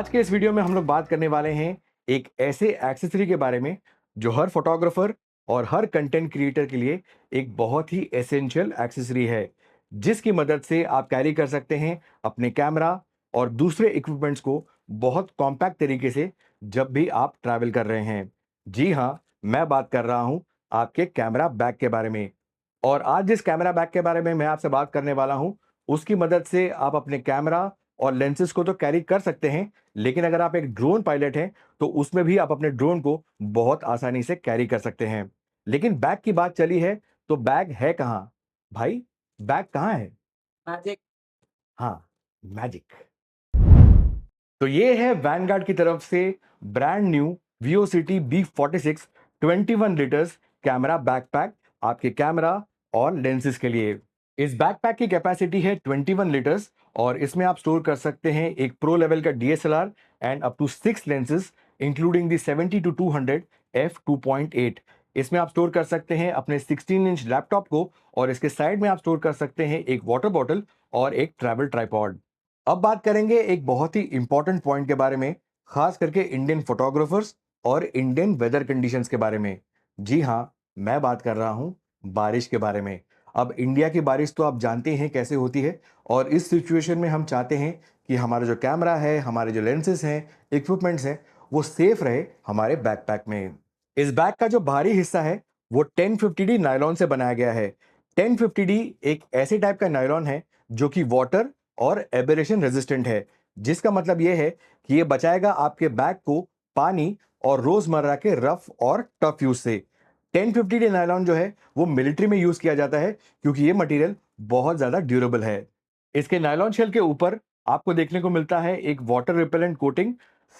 आज के इस वीडियो में हम लोग बात करने वाले हैं एक ऐसे एक्सेसरी के बारे में जो हर फोटोग्राफर और हर कंटेंट क्रिएटर के लिए एक बहुत ही एसेंशियल एक्सेसरी है, जिसकी मदद से आप कैरी कर सकते हैं अपने कैमरा और दूसरे इक्विपमेंट्स को बहुत कॉम्पैक्ट तरीके से जब भी आप ट्रैवल कर रहे हैं। जी हाँ, मैं बात कर रहा हूं आपके कैमरा बैग के बारे में। और आज जिस कैमरा बैग के बारे में मैं आपसे बात करने वाला हूं, उसकी मदद से आप अपने कैमरा और लेंसेज को तो कैरी कर सकते हैं, लेकिन अगर आप एक ड्रोन पायलट हैं, तो उसमें भी आप अपने ड्रोन को बहुत आसानी से कैरी कर सकते हैं। लेकिन बैग की बात चली है, तो बैग है कहाँ? भाई, बैग कहाँ है? मैजिक। हाँ, मैजिक। तो ये है वैनगार्ड की तरफ से brand new VEO City B46 21 litres camera backpack आपके कैमरा और लेंसेज के लिए। इस बैकपैक की कैपेसिटी है 21 लीटर्स और इसमें आप स्टोर कर सकते हैं एक प्रो लेवल का DSLR and up to 6 lenses including the 70-200 f2.8। इसमें आप स्टोर कर सकते हैं अपने 16 इंच लैपटॉप को और इसके साइड में आप स्टोर कर सकते हैं एक वाटर बॉटल और एक ट्रैवल ट्राइपॉड। अब बात करेंगे एक बहुत ही इंपॉर्टेंट पॉइंट के बारे में, खास करके इंडियन फोटोग्राफर्स और इंडियन वेदर कंडीशंस के बारे में। जी हाँ, मैं बात कर रहा हूं बारिश के बारे में। अब इंडिया की बारिश तो आप जानते हैं कैसे होती है, और इस सिचुएशन में हम चाहते हैं कि हमारा जो कैमरा है, हमारे जो लेंसेज हैं, इक्विपमेंट्स हैं, वो सेफ रहे हमारे बैकपैक में। इस बैग का जो बाहरी हिस्सा है, वो 1050D नायलॉन से बनाया गया है। 1050D एक ऐसे टाइप का नायलॉन है जो कि वाटर और एबरेशन रेजिस्टेंट है, जिसका मतलब यह है कि ये बचाएगा आपके बैग को पानी और रोजमर्रा के रफ और टफ यूज से। 1050D नायलॉन जो है वो मिलिट्री में यूज किया जाता है, क्योंकि ये मटेरियल बहुत ज्यादा ड्यूरेबल है। इसके नायलॉन शेल के ऊपर आपको देखने को मिलता है एक वाटर रिपेलेंट कोटिंग।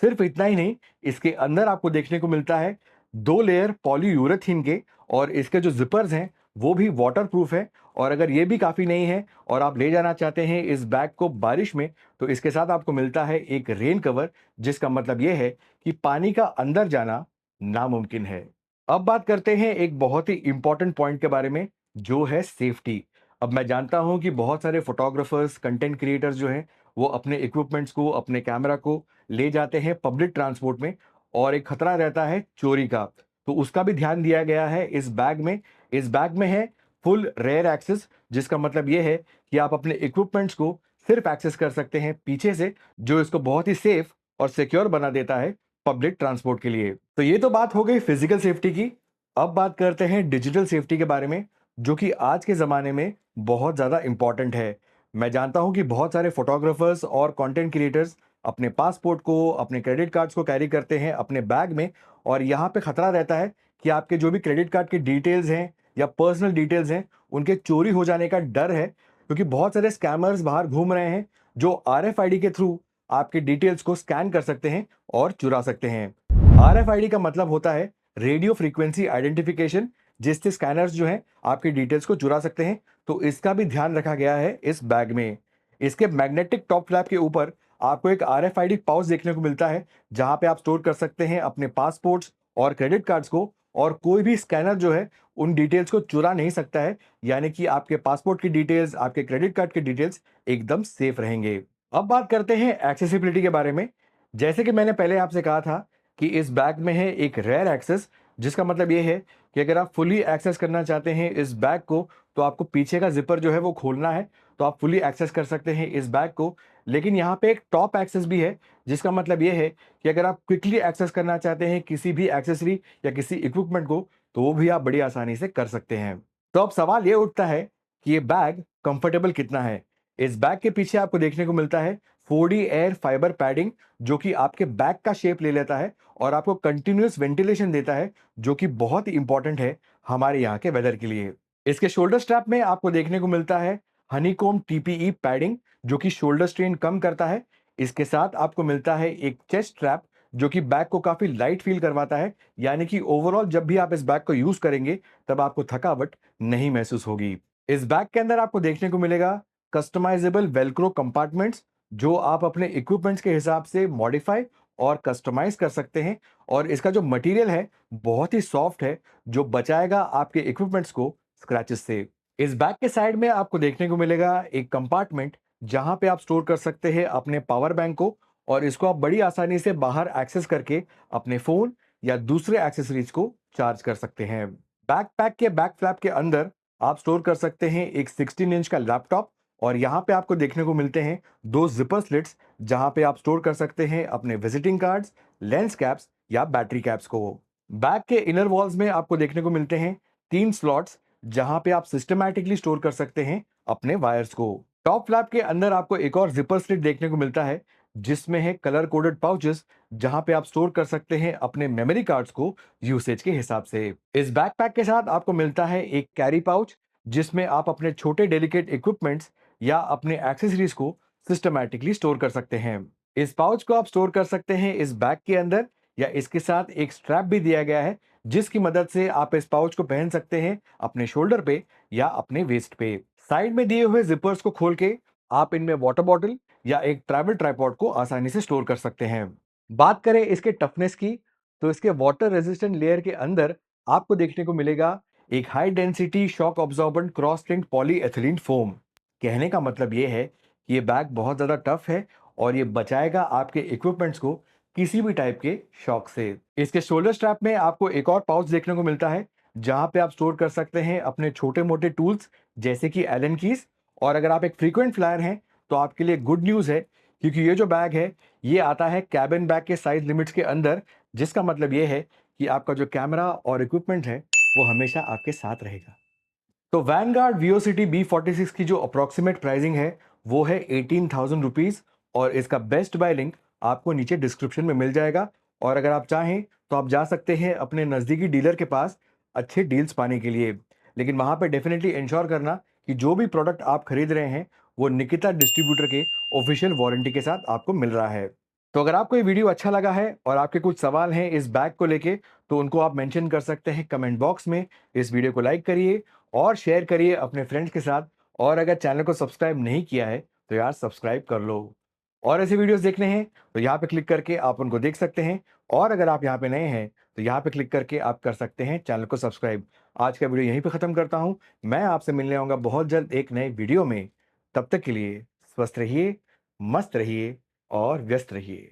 सिर्फ इतना ही नहीं, इसके अंदर आपको देखने को मिलता है 2 लेयर पॉलीयूरेथीन के, और इसके जो जिपर्स हैं वो भी वाटर प्रूफ है। और अगर ये भी काफी नहीं है और आप ले जाना चाहते हैं इस बैग को बारिश में, तो इसके साथ आपको मिलता है एक रेन कवर, जिसका मतलब यह है कि पानी का अंदर जाना नामुमकिन है। अब बात करते हैं एक बहुत ही इंपॉर्टेंट पॉइंट के बारे में, जो है सेफ्टी। अब मैं जानता हूं कि बहुत सारे फोटोग्राफर्स, कंटेंट क्रिएटर्स जो हैं, वो अपने इक्विपमेंट्स को, अपने कैमरा को ले जाते हैं पब्लिक ट्रांसपोर्ट में, और एक खतरा रहता है चोरी का। तो उसका भी ध्यान दिया गया है इस बैग में। इस बैग में है फुल रेयर एक्सेस, जिसका मतलब यह है कि आप अपने इक्विपमेंट्स को सिर्फ एक्सेस कर सकते हैं पीछे से, जो इसको बहुत ही सेफ और सिक्योर बना देता है पब्लिक ट्रांसपोर्ट के लिए। तो ये तो बात हो गई फिजिकल सेफ्टी की। अब बात करते हैं डिजिटल सेफ्टी के बारे में, जो कि आज के जमाने में बहुत ज्यादा इंपॉर्टेंट है। मैं जानता हूं कि बहुत सारे फोटोग्राफर्स और कंटेंट क्रिएटर्स अपने पासपोर्ट को, अपने क्रेडिट कार्ड्स को कैरी करते हैं अपने बैग में, और यहाँ पे खतरा रहता है कि आपके जो भी क्रेडिट कार्ड की डिटेल्स हैं या पर्सनल डिटेल्स हैं, उनके चोरी हो जाने का डर है, क्योंकि बहुत सारे स्कैमर्स बाहर घूम रहे हैं जो RFID के थ्रू आपकी डिटेल्स को स्कैन कर सकते हैं और चुरा सकते हैं। RFID का मतलब होता है रेडियो फ्रीक्वेंसी आइडेंटिफिकेशन, जिससे स्कैनर्स जो हैं आपकी डिटेल्स को चुरा सकते हैं। तो इसका भी ध्यान रखा गया है इस बैग में। इसके मैग्नेटिक टॉप फ्लैप के ऊपर आपको एक RFID पाउच देखने को मिलता है, जहां पे आप स्टोर कर सकते हैं अपने पासपोर्ट्स और क्रेडिट कार्ड्स को, और कोई भी स्कैनर जो है उन डिटेल्स को चुरा नहीं सकता है। यानी कि आपके पासपोर्ट की डिटेल्स, आपके क्रेडिट कार्ड की डिटेल्स एकदम सेफ रहेंगे। अब बात करते हैं एक्सेसिबिलिटी के बारे में। जैसे कि मैंने पहले आपसे कहा था कि इस बैग में है एक रेयर एक्सेस, जिसका मतलब ये है कि अगर आप फुली एक्सेस करना चाहते हैं इस बैग को, तो आपको पीछे का जिपर जो है वो खोलना है, तो आप फुली एक्सेस कर सकते हैं इस बैग को। लेकिन यहाँ पे एक टॉप एक्सेस भी है, जिसका मतलब ये है कि अगर आप क्विकली एक्सेस करना चाहते हैं किसी भी एक्सेसरी या किसी इक्विपमेंट को, तो वो भी आप बड़ी आसानी से कर सकते हैं। तो अब सवाल ये उठता है कि ये बैग कंफर्टेबल कितना है। इस बैग के पीछे आपको देखने को मिलता है 4D एयर फाइबर पैडिंग, जो कि आपके बैग का शेप ले लेता है और आपको कंटिन्यूअस वेंटिलेशन देता है, जो कि बहुत ही इंपॉर्टेंट है हमारे यहाँ के वेदर के लिए। इसके शोल्डर स्ट्रैप में आपको देखने को मिलता है हनीकॉम्ब TPE पैडिंग, जो कि शोल्डर स्ट्रेन कम करता है। इसके साथ आपको मिलता है एक चेस्ट स्ट्रैप, जो कि बैग को काफी लाइट फील करवाता है। यानी कि ओवरऑल जब भी आप इस बैग को यूज करेंगे, तब आपको थकावट नहीं महसूस होगी। इस बैग के अंदर आपको देखने को मिलेगा कस्टमाइजेबल वेलक्रो कंपार्टमेंट्स, जो आप अपने इक्विपमेंट्स के हिसाब से मॉडिफाई और कस्टमाइज कर सकते हैं। और इसका जो मटेरियल है बहुत ही सॉफ्ट है, जो बचाएगा आपके इक्विपमेंट्स को स्क्रैचेस से। इस बैग के साइड में आपको देखने को मिलेगा एक कंपार्टमेंट, जहां पे आप स्टोर कर सकते हैं अपने पावर बैंक को, और इसको आप बड़ी आसानी से बाहर एक्सेस करके अपने फोन या दूसरे एक्सेसरीज को चार्ज कर सकते हैं। बैकपैक के बैक फ्लैप के अंदर आप स्टोर कर सकते हैं एक 16 इंच का लैपटॉप, और यहाँ पे आपको देखने को मिलते हैं 2 जिपर स्लिट्स, जहां पे आप स्टोर कर सकते हैं अपने विजिटिंग कार्ड्स, लेंस कैप्स या बैटरी कैप्स को। बैग के इनर वॉल्स में आपको देखने को मिलते हैं 3 स्लॉट्स, जहां पे आप सिस्टमैटिकली स्टोर कर सकते हैं अपने वायर्स को। टॉप फ्लैप के अंदर आपको एक और जिपर स्लिट देखने को मिलता है, जिसमें है कलर कोडेड पाउचेस, जहां पे आप स्टोर कर सकते हैं अपने मेमोरी कार्ड्स को यूसेज के हिसाब से। इस बैकपैक के साथ आपको मिलता है एक कैरी पाउच, जिसमें आप अपने छोटे डेलिकेट इक्विपमेंट्स या अपने एक्सेसरीज को सिस्टमैटिकली स्टोर कर सकते हैं। इस पाउच को आप स्टोर कर सकते हैं इस बैग के अंदर, या इसके साथ एक स्ट्रैप भी दिया गया है, जिसकी मदद से आप इस पाउच को पहन सकते हैं अपने शोल्डर पे या अपने वेस्ट पे। साइड में दिए हुए जिपर्स को खोल के आप इनमें वाटर बॉटल या एक ट्रैवल ट्राइपॉड को आसानी से स्टोर कर सकते हैं। बात करें इसके टफनेस की, तो इसके वाटर रेजिस्टेंट लेयर के अंदर आपको देखने को मिलेगा एक high density shock absorbent cross linked polyethylene foam. कहने का मतलब ये है कि ये बैग बहुत ज़्यादा टफ है और ये बचाएगा आपके इक्विपमेंट्स को किसी भी टाइप के शॉक से। इसके शोल्डर स्ट्रैप में आपको एक और पाउच देखने को मिलता है, जहां पे आप स्टोर कर सकते हैं अपने छोटे मोटे टूल्स जैसे कि एलन कीज। और अगर आप एक फ्रीक्वेंट फ्लायर हैं तो आपके लिए गुड न्यूज़ है, क्योंकि ये जो बैग है ये आता है कैबिन बैग के साइज लिमिट्स के अंदर, जिसका मतलब ये है कि आपका जो कैमरा और इक्विपमेंट है वो हमेशा आपके साथ रहेगा। तो वैनगार्ड वीओसिटी B46 की जो अप्रॉक्सीमेट प्राइसिंग है वो है 18,000 रुपीज़, और इसका बेस्ट बाय लिंक आपको नीचे डिस्क्रिप्शन में मिल जाएगा। और अगर आप चाहें तो आप जा सकते हैं अपने नज़दीकी डीलर के पास अच्छे डील्स पाने के लिए, लेकिन वहाँ पे डेफिनेटली इंश्योर करना कि जो भी प्रोडक्ट आप खरीद रहे हैं वो निकिता डिस्ट्रीब्यूटर के ऑफिशियल वारंटी के साथ आपको मिल रहा है। तो अगर आपको ये वीडियो अच्छा लगा है और आपके कुछ सवाल हैं इस बैग को लेके, तो उनको आप मेंशन कर सकते हैं कमेंट बॉक्स में। इस वीडियो को लाइक करिए और शेयर करिए अपने फ्रेंड्स के साथ, और अगर चैनल को सब्सक्राइब नहीं किया है तो यार सब्सक्राइब कर लो। और ऐसे वीडियोस देखने हैं तो यहाँ पे क्लिक करके आप उनको देख सकते हैं, और अगर आप यहाँ पे नए हैं तो यहाँ पे क्लिक करके आप कर सकते हैं चैनल को सब्सक्राइब। आज का वीडियो यहीं पे खत्म करता हूँ। मैं आपसे मिलने आऊंगा बहुत जल्द एक नए वीडियो में। तब तक के लिए स्वस्थ रहिए, मस्त रहिए और व्यस्त रहिए।